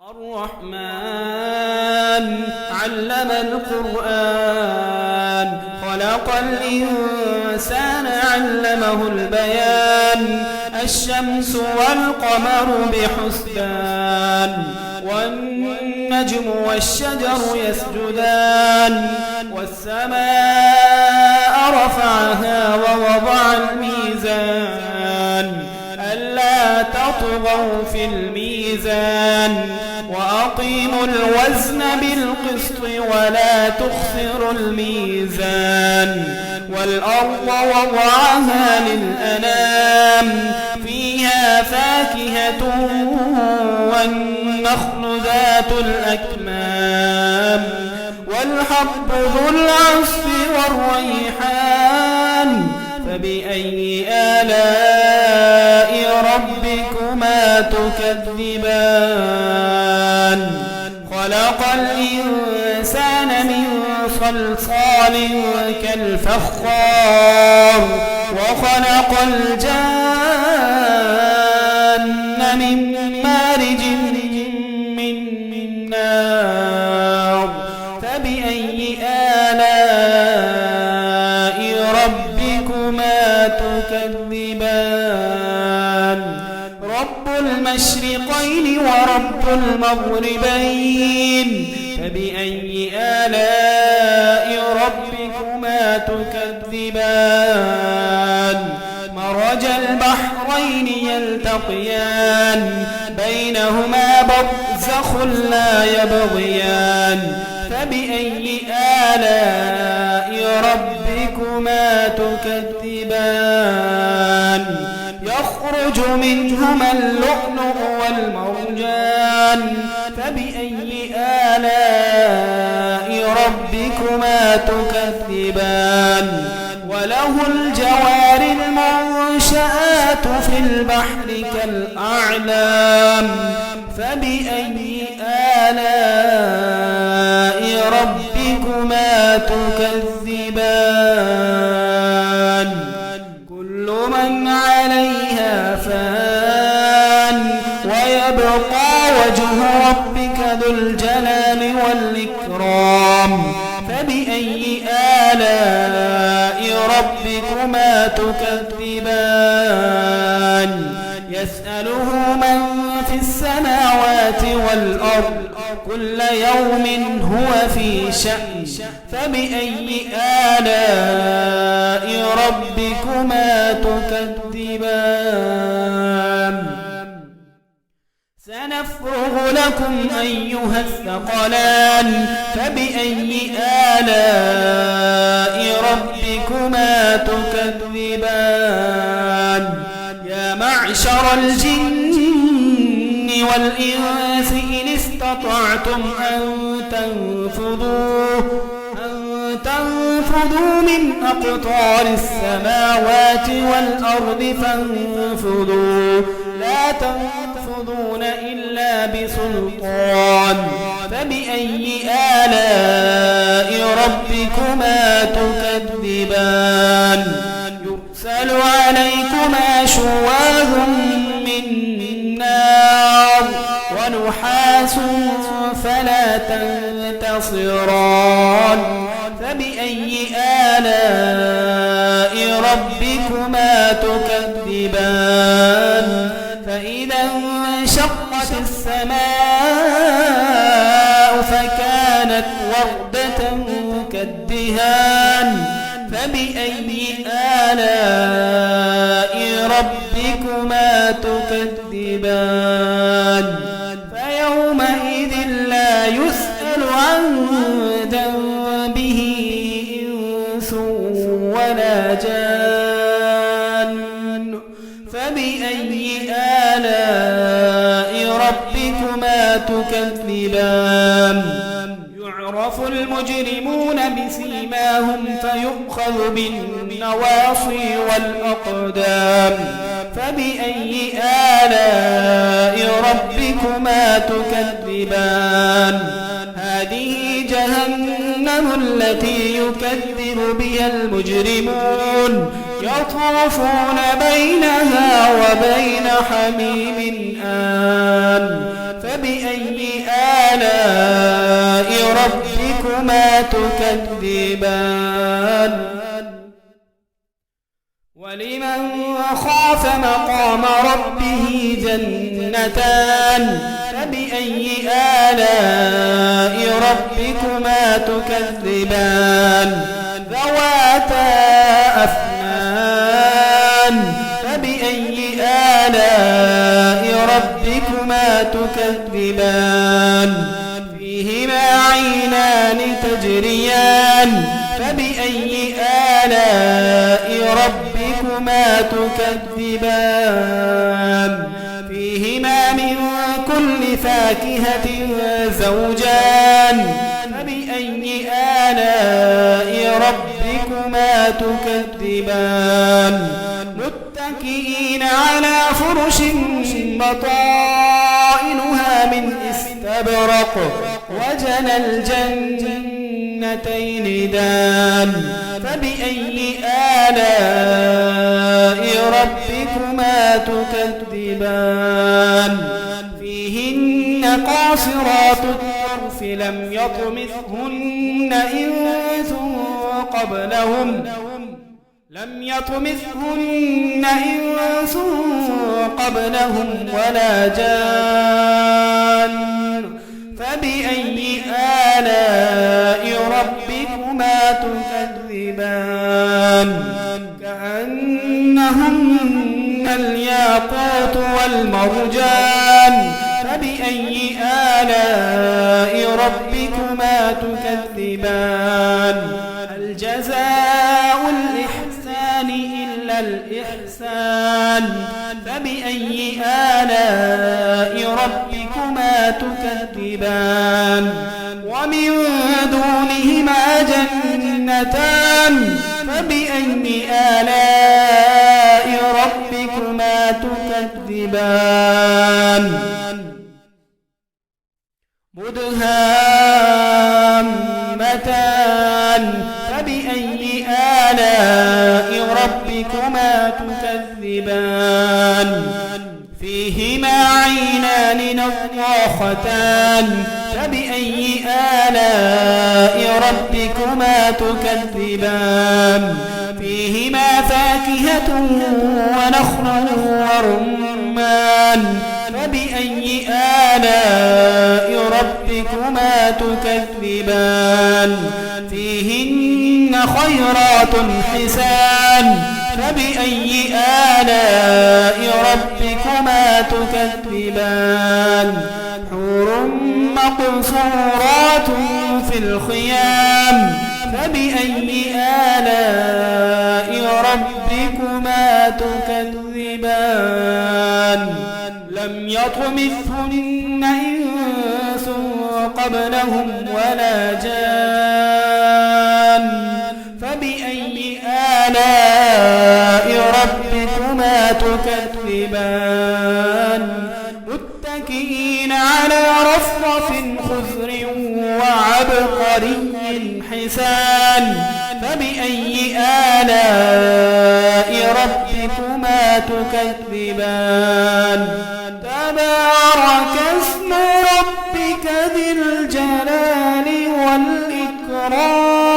الرحمن علم القرآن خلق الإنسان علمه البيان الشمس والقمر بحسبان والنجم والشجر يسجدان والسماء رفعها ووضع الميزان ألا تطغوا في الميزان وأقيموا الوزن بالقسط ولا تخسروا الميزان والأرض وضعها للأنام فيها فاكهة والنخل ذات الأكمام والحب ذو العصف والريحان فبأي آلاء ربكما تكذبان خلق الإنسان من صلصال كالفخار وخلق الجن من مارج من نار فبأي آلاء ربكما تكذبان رب المشرقين ورب المغربين فبأي آلاء ربكما تكذبان مرج البحرين يلتقيان بينهما برزخ لا يبغيان فبأي آلاء ربكما تكذبان يخرج منهما اللؤلؤ والمرجان فبأي آلاء ربكما تكذبان وله الجوار المنشآت في البحر كالأعلام فبأي آلاء ربكما تكذبان كل من عليها فان ويبقى وجه ربك ذو الجلال والإكرام فبأي آلاء ربكما تكذبان يسأله من في السماوات والأرض كل يوم هو في شأن فبأي آلاء ربكما تكذبان سنفرغ لكم أيها الثقلان فبأي آلاء ربكما تكذبان يا معشر الجن والإنس إن استطعتم أن تنفذوا من أقطار السماوات والأرض فانفذوا لا تنفذون إلا بسلطان فبأي آلاء ربكما تكذبان يرسل عليكما شواظ من نار ونحاس فلا تنتصران فبأي آلاء ربكما تكذبان فإذا انشقت السماء فكانت وردة كالدهان فبأي آلاء ربكما تكذبان فيومئذ لا يسأل عن ذنبه إنس ولا جان فبأي آلاء ربكما تكذبان يعرف المجرمون بسيماهم فيؤخذ بالنواصي والأقدام فبأي آلاء ربكما تكذبان هذه جهنم التي يكذب بها المجرمون يطوفون بينها وبين حميم آن فبأي آلاء ربكما تكذبان ولمن خاف مقام ربه جنتان فبأي آلاء ربكما تكذبان ذواتا أفنان فبأي آلاء ربكما تكذبان فيهما عينان تجريان فبأي آلاء ربكما تكذبان فيهما من كل فاكهة زوجان فبأي آلاء ربكما تكذبان متكئين على فرش بطائنها من استبرق وجنى الجنتين دان فبأي آلاء ربكما تكذبان فيهن قاصرات الطرف لم يطمثهن إنس قبلهم ولا جان فبأي آلاء ربكما تكذبان كأنهن الياقوت والمرجان فبأي آلاء ربكما تكذبان هل جزاء الإحسان إلا الإحسان فبأي آلاء ربكما تكذبان ومن دونهما جنتان فبأي آلاء ربكما تكذبان مدهامتان فبأي آلاء ربكما تكذبان فيهما عينان نضاختان فبأي آلاء ربكما تكذبان فيهما فاكهة ونخل ورمان فبأي آلاء ربكما تكذبان فيهن خيرات حسان فبأي آلاء ربكما تكذبان حور مقصورات في الخيام فبأي آلاء ربكما تكذبان لم يطمثهن إنس قبلهم ولا جان فبأي آلاء ربكما تكذبان متكئين على رفرف خضر وعبقري حسان فبأي آلاء ربكما تكذبان تبارك اسم ربك ذي الجلال والإكرام